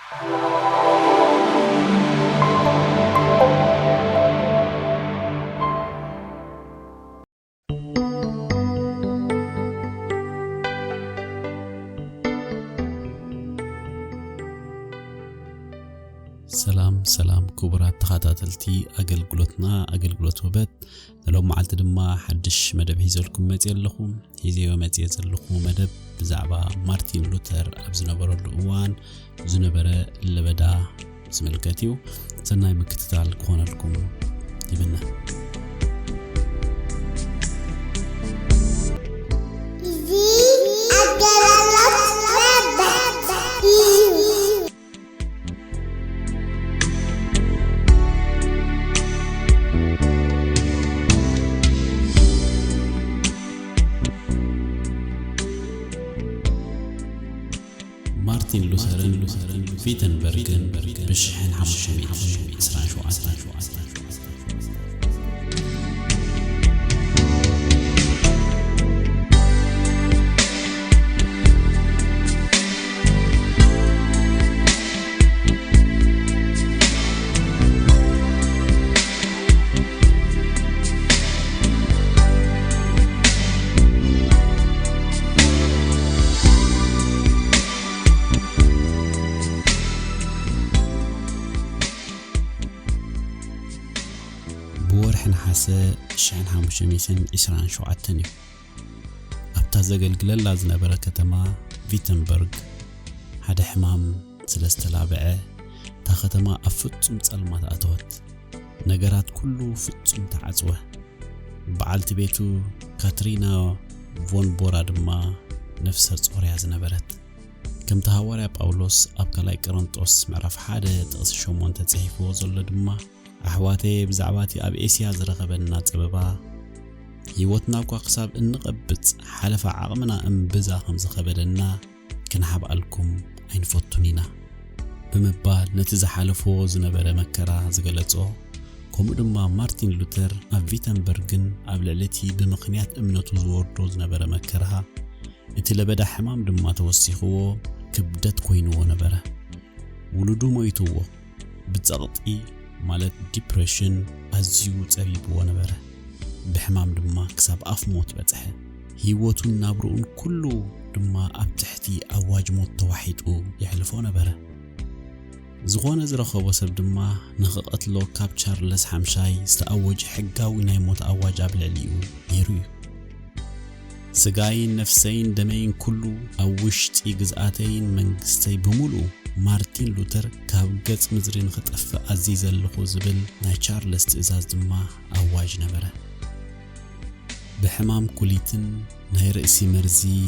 ሰላም ክቡራት ተኸታተልቲ ኣገልግሎት ወበት ለሎም መዓልቲ ድማ ሓድሽ መደብ ሂዘልኩም መጽ ኣለኹም ሂዜዮ መጽ ዘለኹ መደብ ብዛዕባ ማርቲን ሉተር ኣብ ዝነበረሉ እዋን ዝነበረ ለበዳ ዝምልከት እዩ ሰናይ ምክትታል ክኾነልኩም ይብና ማርቲን ሉተርን ቪተንበርግን ብሽሕን ሓሙሽተን እስራን ሸውዓተን حسه شحن حمشميسن إسران شوعتني أبتزجل لازنا بركتما فيتنبرغ هذا حمام سلستلابعه تختما أفتم تسلمات أتوت نجارات كله فتم تعزوه بعلت بيتو كاترينا فون بورادما نفسها صوريا زنبرت كم تهوري باولوس أبكالاي كرونتوس معرف حدا تقصشو مونتا تسحيفو زولو دما أحواتي بزعباتي أب إيسيا زرغبنا تببا يوتنا وقصاب النقبت حلف عقمنا بزا خمس خبلنا كنحب لكم أين فوتونينا بمبال نتزا حلفو زنبرا مكرا زغلتو كوم دما مارتين لوتر أب فيتنبرغن أب لعلتي بمقنيات أمنتو زوردو زنبرا مكرها اتلبدا حمام دما توسيخو كبدت كوينو نبرا ولدو مويتو بتزغطي مالت ديبريشن أزيو تأبيبو نبره بحمام دما كساب أفموت بتحه هيوتو نابرون كله دما أبتحتي أواج موت توحيدو يحلفو نبره زغونا زرخو وسب دما نخقتلو كاب تشارلز حمشاي استأوج حقاوي نايموت أواج أبلعليو يروي سقاين نفسين دمين كله أوشت إجزاتين منقستي بمولو مارتين لوتر كاب قص مزرين خطف عزيز اللخو زبل ناي تشارلز تئزاز دما أواج نبره بحمام كوليتن ناي رئيسي مرزي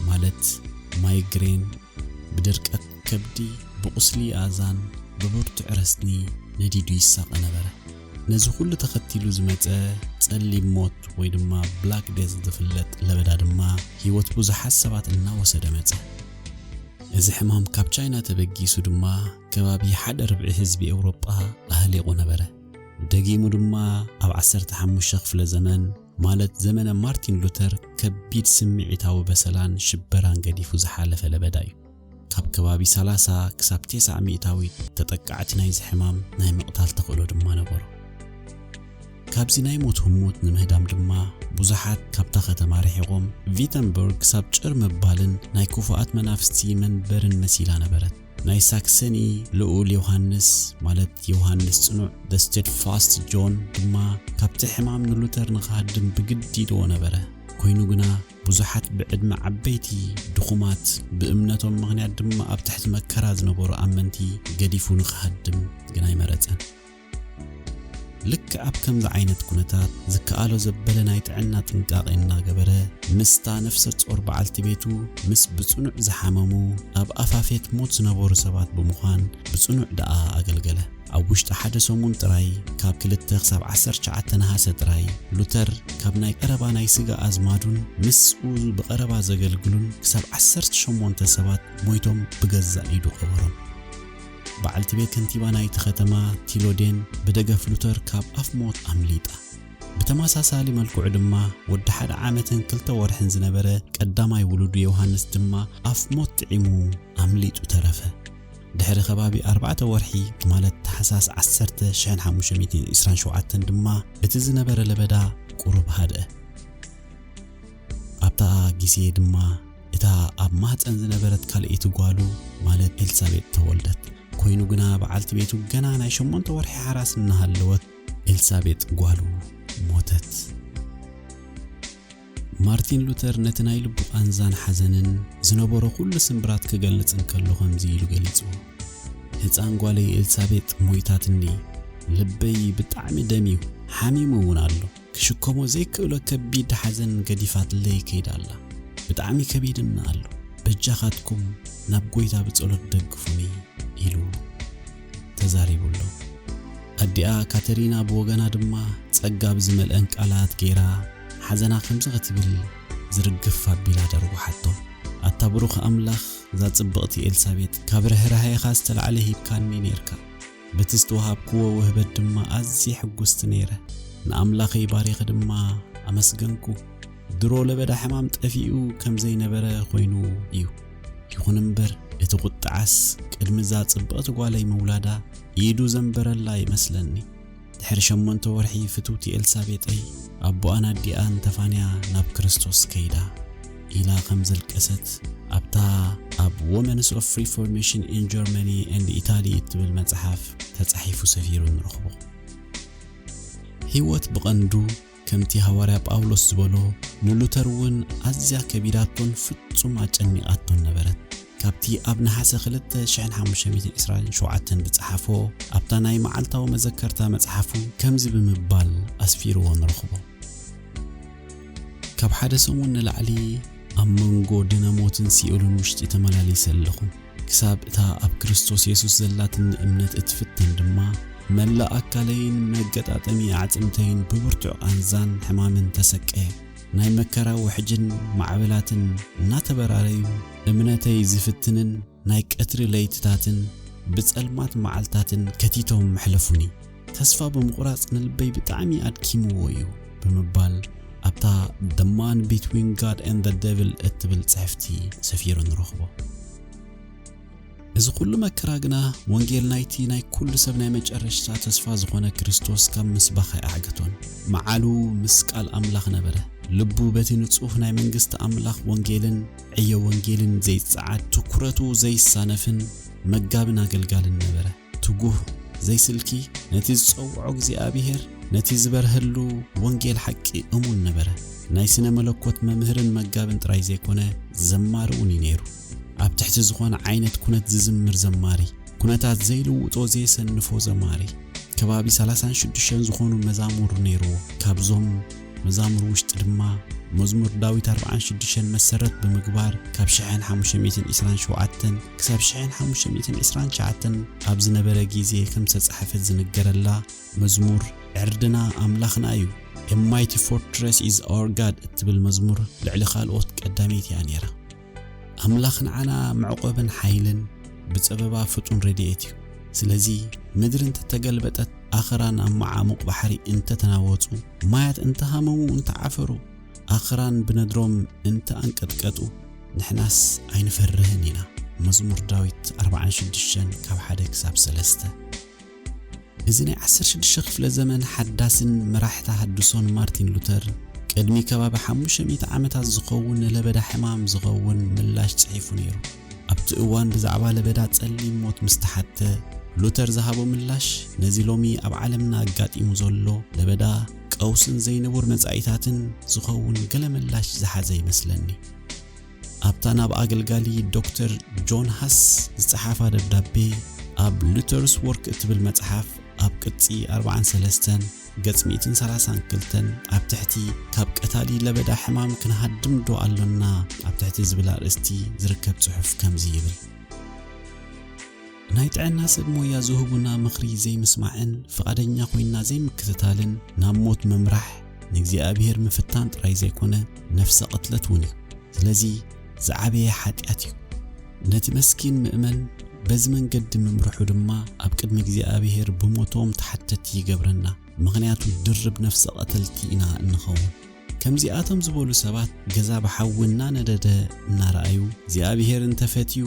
مالت مايغرين بدركت كبدي بقسلي آزان ببرت عرسني نديدو يساق نبره نزو كل تختيلو زمتة تسألي موت ويدما بلاك ديز دفلت لبدا دما هيوت بوزا حسابات الناوسة دمتة إذا حمام كابتشاينا تبقيسو دما كبابي حد ربع حزبي أوروبا أهليقو نبره دقيمو دما أو 15 شخف لزمن مالت زمن مارتين لوتر كبيد سمعيتاو بسلان شبران قديفو زحالة لبدايو كاب كبابي 30 كساب 900 تتقعت نايز حمام ناي مقتال تقولو دما نبرو كابزي ناي موت نمهدام دما بوزحات كابتا ختما رحيقوم فيتنبرغ ساب جر مبالن ناي كوفاات منافستي من برن مسيلا نبرت ناي ساكسني لؤول يوهانس مالت يوهانس صنوع The Steadfast John دما كابتا حمام نلوتر نخادم بقدي دو نبره كوينو قنا بوزحات بعدم عبيتي دخومات بأمنتهم مغنيات دما أبتحت مكراز نبورو أمنتي قديفو نخادم قناي مرتان لك أب كم ذا عينت كونتات زكالو زبلنا يتعنا تنقاقنا قبره مستا نفسه أربع التبيتو مس بصنع زحممو أب أفافيت موت نبور سبات بمخان بصنع دقا أقلقله أو وشت حدثو منتراي كاب كلت تغساب 10 نهاسة تراي لوتر كاب ناي قربا ناي سيغا أزمادون مس أوزو بقربا زقلقلون كساب 10 سبات مويتهم بغزا إيدو قبرون بعلت بيت كنتيبا ناي تختما تيلودين بدقف لوتر كاب أفموت أمليطا بتماساسالي ملكو عدما ود حد عامتن كلتا ورحن زنبره قداماي ولودو يوهانس دما أفموت تعيمو أمليطو ترفه ድሕሪ ከባቢ 4 ወርሒ ማለት ታሕሳስ 10 1527 ድማ እቲ ዝነበረ ለበዳ ቁሩብ ሃድአ ኣብታ ግዜ ድማ እታ ኣብ ማህፀን ዝነበረት ካልእቲ ጓሉ ማለት ኤልሳቤጥ ተወልደት ኮይኑ ግና በዓልቲ ቤቱ ገና ናይ 8 ወርሒ ሓራስ እናሃለወት ኤልሳቤጥ ጓሉ ሞተት ማርቲን ሉተር ነቲ ናይ ልቡ ኣንዛን ሓዘንን ዝነበሮ ኩሉ ስምብራት ክገልጽ እንከሎ ከምዚ ኢሉ ገሊጹ ህፃን ጓለይ ኤልሳቤጥ ሞይታትኒ ልበይ ብጣዕሚ ደሚው ሓሚሙ እውን ኣሎ ክሽከሞ ዘይክእሎ ከቢድ ሓዘን ገዲፋትለይ ከይዳላ ብጣዕሚ ከቢድና ኣሎ በጃኻትኩም ናብ ጎይታ ብጸሎት ደግፉኒ ኢሉ ተዛሪቡሎ ኣዲኣ ካተሪና ብወገና ድማ ጸጋብ ዝመልአን ቃላት ገይራ ሓዘና ከምዚ ክትብል ዝርግፍ ኣቢላ ደርጓሓቶ ኣታብሩኽ ኣምላኽ ዛጽብቕቲ ኤልሳቤጥ ካብ ርህራሄኻ ዝተልዓለ ሂብካኒ ነርካ በቲ ዝተወሃብክዎ ውህበት ድማ ኣዝየ ሕጉስቲ ነይረ ንኣምላኸይ ባሪኽ ድማ ኣመስገንኩ ድሮ ለበዳ ሕማም ጠፊኡ ከም ዘይነበረ ኮይኑ እዩ ይኹን እምበር እቲ ቁጥዓስ ቅድሚ ዛጽብቕቲ ጓለይ መውላዳ ኢዱ ዘንበረላ ይመስለኒ ድሕሪ 8 ወርሒ ፍቱቲ ኤልሳቤጠይ ኣቦኣን ኣዲኣን ተፋንያ ናብ ክርስቶስ ከይዳ ኢላ ከም ዘልቀሰት ኣብታ ኣብ Women's of Reformation in Germany and Italy እትብል መጽሓፍ ተጻሒፉ ሰፊሩ ንረኽቦ ህይወት ብቐንዱ ከምቲ ሐዋርያ ጳውሎስ ዝበሎ ንሉተር እውን ኣዝያ ከቢዳቶን ፍጹም ኣጨኒቃቶን ነበረት ካብቲ ኣብ ነሐሰ 2527 ብጽሓፎ ኣብታ ናይ መዓልታዊ መዘከርታ መጽሓፉ ከምዚ ብምባል ኣስፊርዎ ንረኽቦ ካብ ሓደ ሰሙን ንላዕሊ ኣብ መንጎ ድነሞትን ሲኦልን ውሽጢ ተመላሊሰ ኣለኹ ክሳብ እታ ኣብ ክርስቶስ ኢየሱስ ዘላትን እምነት እትፍተን ድማ መላእ ኣካለይን መገጣጠሚ ኣዕጽምተይን ብብርቱዕ ኣንዛን ሕማምን ተሰቀየ ናይ መከራ ውሕጅን ማዕበላትን እናተበራረዩ እምነተይ ዝፍትንን ናይ ቀትሪ ለይትታትን ብጸልማት መዓልታትን ከቲቶም መሕለፉኒ ተስፋ ብምቁራጽ ንልበይ ብጣዕሚ ኣድኪምዎ እዩ ብምባል ኣብታ The Man Between God and the Devil እትብል ጽሕፍቲ ሰፊሩ ንረኽቦ እዚ ኩሉ መከራ ግና ወንጌል ናይቲ ናይ ኩሉ ሰብ ናይ መጨረሻ ተስፋ ዝኾነ ክርስቶስ ካብ ምስባኽ ኣዕገቶን መዓሉ ምስ ቃል ኣምላኽ ነበረ ልቡ በቲ ንጹህ ናይ መንግስቲ ኣምላኽ ወንጌልን ዕዮ ወንጌልን ዘይጸዓድ ትኩረቱ ዘይሳነፍን መጋብን ኣገልጋልን ነበረ ትጉህ ዘይስልኪ ነቲ ዝጸውዖ እግዚኣብሔር ነቲ ዝበርህሉ ወንጌል ሓቂ እሙን ነበረ ናይ ስነ መለኮት መምህርን መጋብን ጥራይ ዘይኮነ ዘማሪ እውን ነይሩ ኣብ ትሕቲ ዝኾነ ዓይነት ኩነት ዝዝምር ዘማሪ ኩነታት ዘይልውጦ ዘይሰንፎ ዘማሪ ከባቢ 36 ዝኾኑ መዛሙር ነይሩ ካብዞም መዛሙር ውሽጢ ድማ መዝሙር ዳዊት 46 መሰረት ብምግባር ካብ 1527 ክሳብ 1529 ኣብ ዝነበረ ግዜ ከም ተጻሕፈት ዝነገረላ መዝሙር ዕርድና ኣምላኽና እዩ A mighty fortress is our God እትብል መዝሙር ልዕሊ ካልኦት ቀዳሚት እያ ነይራ ኣምላኽና ዓና መዕቆብን ሓይልን ብጸበባ ፍጡን ረድኤት እዩ ስለዚ ምድር እንተተገልበጠት ኣኽራን ኣብ መዓሙቕ ባሕሪ እንተተናወጹ ማያት እንተሃመሙ እንተዓፈሩ ኣኽራን ብነድሮም እንተኣንቀጥቀጡ ንሕናስ ኣይንፈርህን ኢና መዝሙር ዳዊት 46 ካብ 1 ክሳብ 3 እዚ ናይ 16 ክፍለ ዘመን ሓዳስን መራሕታ ሓድሶን ማርቲን ሉተር ቅድሚ ከባቢ 500 ዓመታት ዝኸውን ለበዳ ሕማም ዝኸውን ምላሽ ጽሒፉ ነይሩ ኣብቲ እዋን ብዛዕባ ለበዳ ጸሊም ሞት ምስተሓተ ሉተር ዝሃቦ ምላሽ ነዚ ሎሚ ኣብ ዓለምና ኣጋጢሙ ዘሎ ለበዳ ቀውስን ዘይንቡር መጻኢታትን ዝኸውን ገለ ምላሽ ዝሓዘ ይመስለኒ ኣብታ ናብ ኣገልጋሊ ዶክተር ጆን ሃስ ዝጸሓፋ ደብዳቤ ኣብ ሉተርስ ወርክ እትብል መጽሓፍ ኣብ ቅጽ 43 ገጽ 132 ኣብ ትሕቲ ካብ ቀታሊ ለበዳ ሕማም ክንሃድም ዶ ኣሎና ኣብ ትሕቲ ዝብል ኣርእስቲ ዝርከብ ጽሑፍ ከምዚ ይብል ናይ ጥዕና ሰብ ሞያ ዝህቡና ምኽሪ ዘይምስማዕን ፍቓደኛ ኮይና ዘይምክትታልን ናብ ሞት መምራሕ ንእግዚኣብሔር ምፍታን ጥራይ ዘይኮነ ነፍሰ ቅትለት እውን እዩ ስለዚ ዝዓበየ ሓጢኣት እዩ ነቲ መስኪን ምእመን በዚ መንገዲ ምምርሑ ድማ ኣብ ቅድሚ እግዚኣብሔር ብሞቶም ተሓተቲ ይገብረና ምኽንያቱ ድርብ ነፍሰ ቀተልቲ ኢና እንኸውን ከምዚኣቶም ዝበሉ ሰባት ገዛ በሓውና ነደደ እናረኣዩ እግዚኣብሔር እንተፈትዩ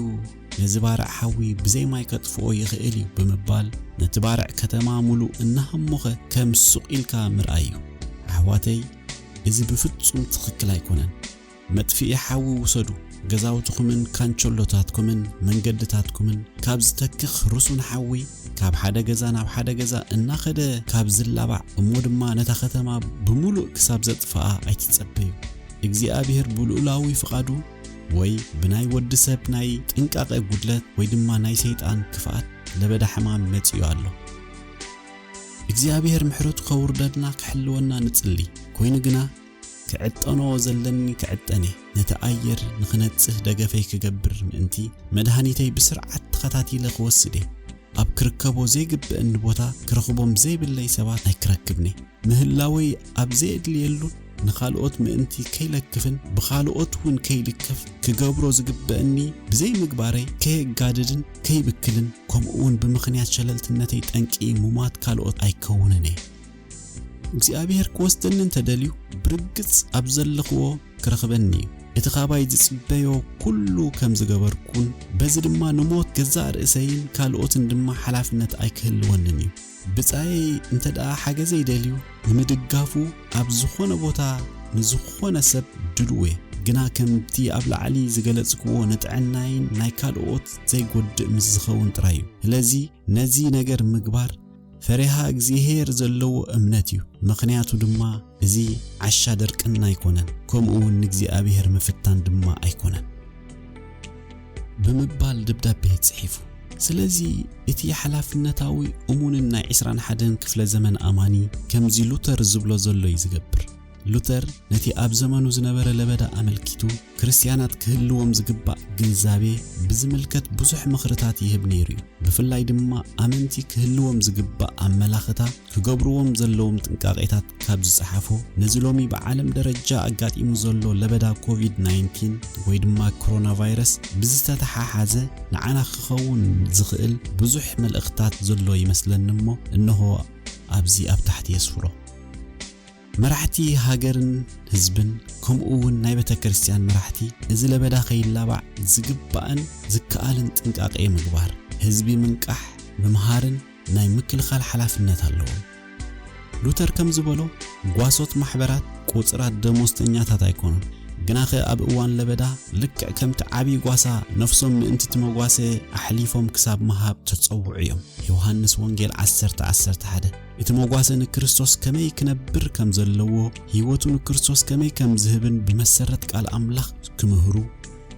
نزبارع حوي بزي ما يكتفو يخيلي بمبال نتبارع كتما ملو إنهم مخه كم سقيل كامر أيو أحواتي إذا بفتسم تخكل يكونن مدفئ حوي وصدو جزاوتكمن كانشولوتاتكمن منجدتاتكمن كابز تكخ رسون حوي كاب حدا جزا ناب حدا جزا الناخد كاب زلابع أمود ما نتختما بملو كساب زطفاء أيتتصبيو እግዚአብሔር ብሉላዊ ፍቃዱ ወይ ብናይ ወዲ ሰብ ናይ ጥንቃቄ ጉድለት ወይ ድማ ናይ ሰይጣን ክፋት ለበዳ ሕማም መጽዩ ኣሎ እግዚአብሔር ምሕረቱ ከውርደድና ክሕልወና ንጽሊ ኮይኑ ግና ክዕጠኖ ዘለኒ ክዕጠኔ ነቲ ኣየር ንኽነጽህ ደገፈይ ክገብር ምእንቲ መድሃኒተይ ብስርዓት ተኸታቲለ ክወስደ ኣብ ክርከቦ ዘይግብእን ቦታ ክረኽቦም ዘይብለይ ሰባት ናይ ክረክብኒ ምህላወይ ኣብ ዘይድልየሉ نخالقات مأنتي كي لكفن بخالقات ون كي لكف كجبرو زجبأني بزي مجباري كي قادرن كي بكلن كم أون بمخنيات شللت النتيت أنكي ممات خالقات أي كونني እግዚአብሔር كوستن تدليو برجس أبزل لقوه كرخبني اتخاباي جسبيو كله كم زجبركون بزد ما نموت جزار إسين خالقات دما حلافنت أي كهل ونني بتاعي انت دا حاجة زي دليو نمدقافو أبزخون بوتا نزخون سب دلوه جنا كم تي أبل علي زجلتكو نتعناين نايكال أوت زي قد مزخون ترايو لذي نزي نجر مجبار فريها اجزيهير زلو أمناتيو مقنياتو دما زي عشا دركن يكونن كم أون نجزي أبيهر مفتان دما أيكونن بمبال دبدا بيت صحيفو سلازي اتي حلافنتاوي أموننا 21 كفل زمن أماني كمزي لوتر زبلو زلو يزقبر لوتر نتي أب زمانو زنبر لبدا أملكيتو كريستيانات كهلوهم زقبا جنزابي بزملكت بزح مخرطات يهب نيريو بفلاي دما أمنتي كهلوهم زقبا أملاختا كقبروهم زلوهم تنقاقيتات كابز صحافو نزلومي بعالم درجة أقات إمو زلو لبدا كوفيد-19 ويدما كورونا فيروس بزتتحا حازة نعانا خخون زخئل بزح ملأختات زلو يمثلن نمو إنه أبزي أب تحت يسفرو مرحتي هاجرن حزبن كم أون نايبة كريستيان مرحتي إذا لبدا خيل لابع زقبان زكالن تنقاقي مقبار حزبي منقح بمهارن ناي مكل خال حلافنت هاللون لوتر كم زبلو قواسوت محبرات قوصرات دموستنياتات ايكونون جناخ أب أوان لبدا لك كم تعبي قواسا نفسهم انت تمقواسي أحليفهم كساب مهاب تتصوعيهم يوحنس وانجيل 10 حدا يتمقواسن كريستوس كمي كنبر كم زلوو هيوتون كريستوس كمي كم زهبن بمسرت قال أملاخ كمهرو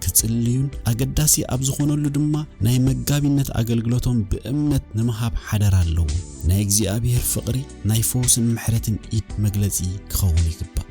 كتسليون أقداسي أبزخونو دما ناي مقابينت أقلقلوتهم بأمنت نمهاب حدر اللو ناي اجزي أبيهر فقري ناي فوسن محرتن إيد مقلزي كخوني كبا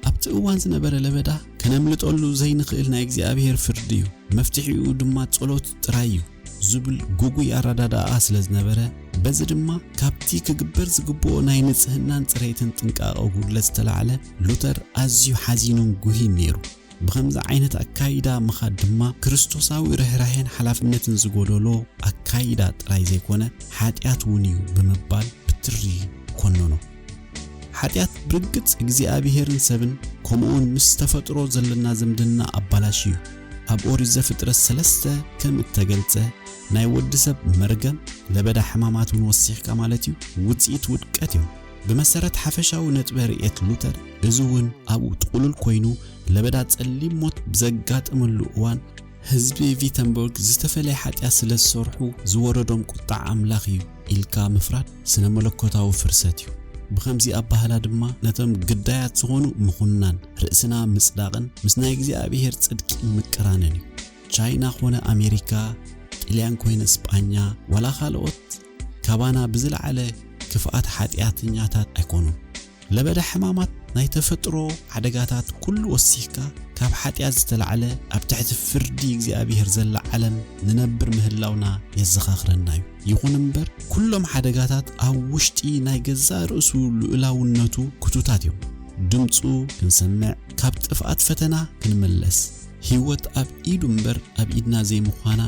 أبتقوان زنبر لبدا كنملت أولو زي نخيل ناي اجزي أبيهر فرديو مفتحيو دما تقولوت ترايو زبل جوجو ياردادا أسلز نبرة بزد ما كابتي كجبر زجبو ناي نصهنان تريتن تنقاقو غودلز تلعله لوتر أزيو حزينون جوهين نيرو بخمس عينة أكايدا مخدمة كريستوساوي رهرهين حلافنتن زغولولو أكايدا تراي زي كونه حاتيات ونيو بمبال بتري كونونو حاتيات برقت እግዚአብሔርን ሰብን ኮምኡን ምስተፈጥሮ ዘለና ዘምድና አባላሽዩ ኣብ ኦሪት ዘፍጥረት 3 ከም ተገልጸ ናይ ወዲ ሰብ መርገም ለበዳ ሕማማቱን ወሲሕካ ማለት እዩ ውጽኢት ውድቀት እዩ بمسارات حفشاو نتبرئت لوتر ازون ابو تقولل كوينو لبدا تصليم موت بزقات املو اوان حزبي فيتنبرغ زتفلي حاتيا سلسورحو زوردوم قطع املاخيو إلكا مفراد سنة ملكوتاو فرساتيو بخمزي أبهلا دما نتم قدايات سغونو مخونان رئسنا مصداقن مسنا እግዚአብሔር ጽድቅ مقرانني ቻይና ሆነ አሜሪካ ጣሊያን ኮይነ እስጳኛ ወላ ካልኦት ካባና ብዝልዓለ ክፍአት ሓጢያተኛታት ኣይኮኑን ለበዳ ሕማማት ናይ ተፈጥሮ ዓደጋታት ኩሉ ወሲሕካ ካብ ሓጢያት ዝተልዓለ ኣብ ትሕቲ ፍርዲ እግዚአብሔር ዘላ ዓለም ንነብር ምህላውና የዘኻኽረና እዩ ይኹን እምበር ኩሎም ዓደጋታት ኣብ ውሽጢ ናይ ገዛ ርእሱ ልዑላውነቱ ክቱታት እዮም ድምፁ ክንሰምዕ ካብ ጥፍኣት ፈተና ክንመለስ ህይወት ኣብ ኢዱ እምበር ኣብ ኢድና ዘይምዃና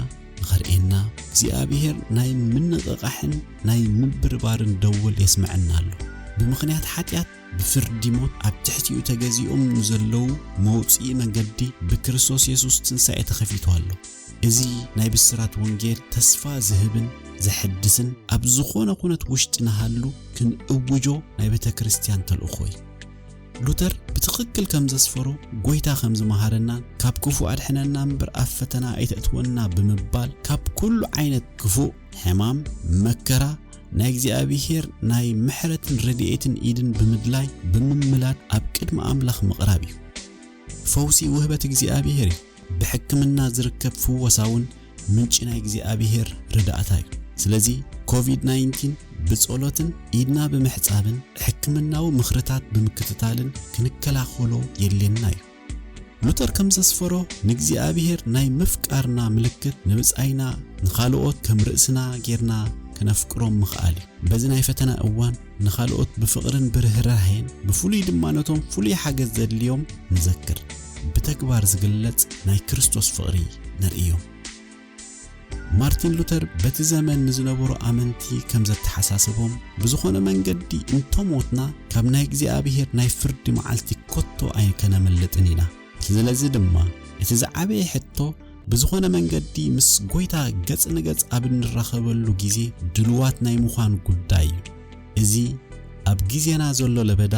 غرئنا እግዚአብሔር ናይ ምንቅቃሕን ናይ ምብርባርን ደወል يسمعنا له ብምኽንያት ሓጢያት ብፍርዲ ሞት ኣብ ትሕቲኡ ተገዚኦም ንዘለዉ መውጽኢ መንገዲ ብክርስቶስ ኢየሱስ ትንሣኤ ተኸፊቱ ኣሎ። እዚ ናይ ብስራት ወንጌል ተስፋ ዝህብን ዘሕድስን ኣብ ዝኾነ ኩነት ውሽጢ ንሃሉ ክንእውጆ ናይ ቤተ ክርስቲያን ተልእኾ እዩ። ሉተር ብትኽክል ከም ዘስፈሮ ጎይታ ከም ዝመሃረና ካብ ክፉእ ኣድሕነና እምበር ኣብ ፈተና ኣይተእትወና ብምባል ካብ ኩሉ ዓይነት ክፉእ ሕማም መከራ ናይ እግዚአብሔር ናይ ምሕረትን ረድኤትን ኢድን ብምድላይ ብምምላድ ኣብ ቅድሚ ኣምላኽ ምቕራብ እዩ። ፈውሲ ውህበት እግዚአብሔር እዩ። ብሕክምና ዝርከብ ፍወሳውን ምንጭ ናይ እግዚአብሔር ርዳእታ እዩ። ስለዚ ኮቪድ-19 ብጸሎትን ኢድና ብምሕጻብን ሕክምናዊ ምኽርታት ብምክትታልን ክንከላኸሎ የድልየና እዩ። ሉተር ከም ዘስፈሮ ንእግዚአብሔር ናይ ምፍቃርና ምልክት ንብጻይና ንኻልኦት ከም ርእስና ጌርና ከነፍቅሮም ምኽኣል እዩ። በዚ ናይ ፈተና እዋን ንኻልኦት ብፍቕርን ብርህራሄን ብፍሉይ ድማ ነቶም ፍሉይ ሓገዝ ዘድልዮም ንዘክር ብተግባር ዝግለጽ ናይ ክርስቶስ ፍቕሪ ነርእዮም። ማርቲን ሉተር በቲ ዘመን ንዝነበሩ ኣመንቲ ከም ዘተሓሳስቦም ብዝኾነ መንገዲ እንተሞትና ካብ ናይ እግዚአብሔር ናይ ፍርዲ መዓልቲ ኮቶ ኣይከነመልጥን ኢና። ስለዚ ድማ እቲ ዝዓበየ ሕቶ ብዝኾነ መንገዲ ምስ ጎይታ ገጽ ንገጽ ኣብ እንራኸበሉ ጊዜ ድልዋት ናይ ምዃን ጉዳይ እዩ። እዚ ኣብ ጊዜና ዘሎ ለበዳ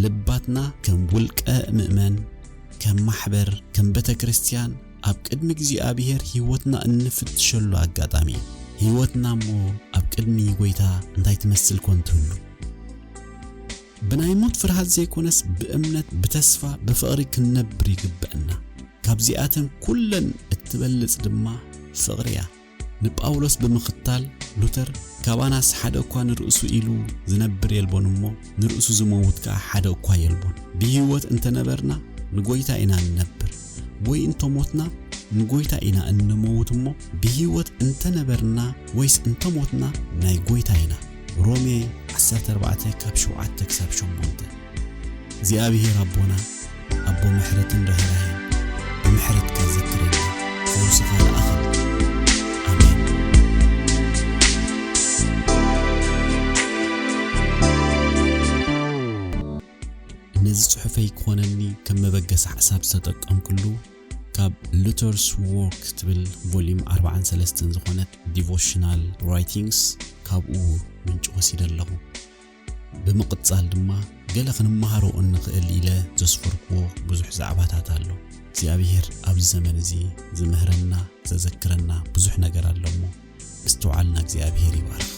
ልባትና ከም ውልቀ ምእመን ከም ማሕበር ከም ቤተ ክርስቲያን ኣብ ቅድሚ እግዚአብሔር ህይወትና እንፍትሸሉ አጋጣሚ ህይወትና ሞ ኣብ ቅድሚ ጎይታ እንታይ ትመስል ኮንትሉ ብናይ ሞት ፍርሃት ዘይኮነስ ብእምነት ብተስፋ በፍቕሪ ክንነብር ይግብአና። ካብዚኣተን ኩለን እትበልጽ ድማ ፍቕሪያ። ንጳውሎስ ብምኽታል ሉተር ካባናስ ሓደ እኳ ንርእሱ ኢሉ ዝነብር የልቦን እሞ ንርእሱ ዝመውት ከዓ ሓደ እኳ የልቦን። ብህይወት እንተነበርና ንጎይታ ኢና ንነብር ወይ እንተሞትና ንጎይታ ኢና እንሞት እሞ ብህይወት እንተነበርና ወይስ እንተሞትና ናይ ጎይታ ኢና። ሮሜ 14:7-8 እግዚአብሔር አቦና አቦ ምሕረትን ርህራሄን ብምሕረት ከዘክረና ፈውስኻ ለኣኸል አሜን። እነዚ ጽሑፈይ ክኾነኒ ከም መበገስ ሓሳብ ዝተጠቀምኩሉ ካብ ሉተርስ ወርክ ትብል ቮሊዩም 43 ዝኾነት ዲቮሽናል ራይቲንግስ ካብኡ ምንጭ ወሲደ ኣለኹ። ብምቕጻል ድማ ገለ ክንመሃሮ እንኽእል ኢለ ዘስፈርክዎ ብዙሕ ዛዕባታት ኣሎ። እግዚአብሔር ኣብ ዘመን እዚ ዝምህረና ዘዘክረና ብዙሕ ነገር ኣሎ እሞ እስተውዓልና እግዚአብሔር ይባርክ።